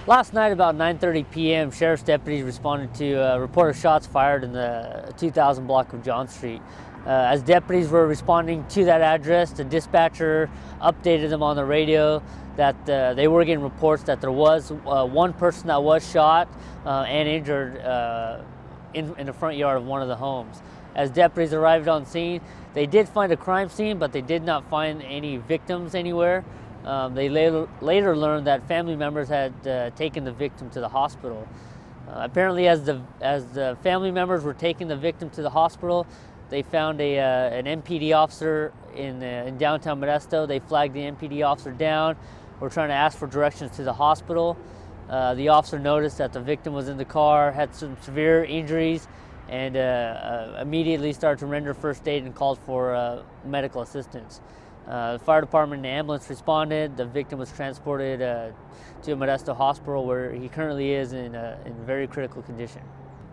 Last night about 9:30 p.m., sheriff's deputies responded to a report of shots fired in the 2000 block of John Street. As deputies were responding to that address, the dispatcher updated them on the radio that they were getting reports that there was one person that was shot and injured in the front yard of one of the homes. As deputies arrived on scene, they did find a crime scene, but they did not find any victims anywhere. They later learned that family members had taken the victim to the hospital. Apparently, as the family members were taking the victim to the hospital, they found an MPD officer in downtown Modesto. They flagged the MPD officer down. Were trying to ask for directions to the hospital. The officer noticed that the victim was in the car, had some severe injuries, and immediately started to render first aid and called for medical assistance. The fire department and the ambulance responded. The victim was transported to a Modesto hospital, where he currently is in very critical condition.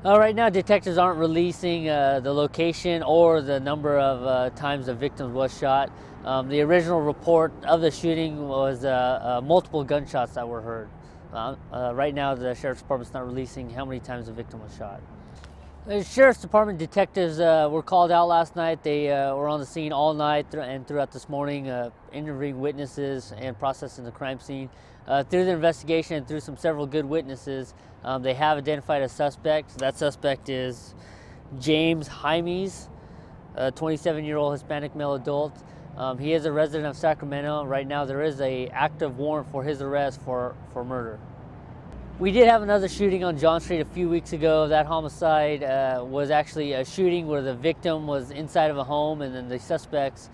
Right now, detectives aren't releasing the location or the number of times the victim was shot. The original report of the shooting was multiple gunshots that were heard. Right now, the sheriff's department's not releasing how many times the victim was shot. The sheriff's department detectives were called out last night. They were on the scene all night and throughout this morning, interviewing witnesses and processing the crime scene. Through the investigation and through several good witnesses, they have identified a suspect. That suspect is James Jaimes, a 27-year-old Hispanic male adult. He is a resident of Sacramento. Right now, there is an active warrant for his arrest for murder. We did have another shooting on John Street a few weeks ago. That homicide was actually a shooting where the victim was inside of a home, and then the suspects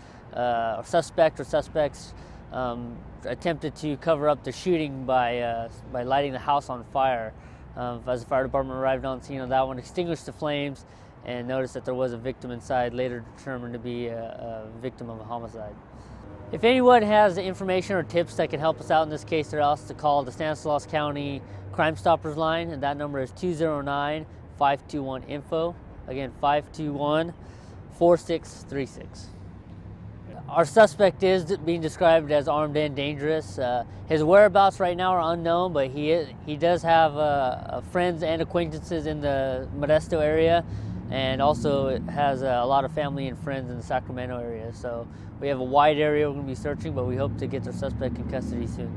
attempted to cover up the shooting by lighting the house on fire. As the fire department arrived on scene on that one, extinguished the flames, and noticed that there was a victim inside, later determined to be a victim of a homicide. If anyone has information or tips that can help us out in this case, they're asked to call the Stanislaus County Crime Stoppers line, and that number is 209-521-INFO. Again, 521-4636. Our suspect is being described as armed and dangerous. His whereabouts right now are unknown, but he does have friends and acquaintances in the Modesto area, and also has a lot of family and friends in the Sacramento area. So we have a wide area we're going to be searching, but we hope to get the suspect in custody soon.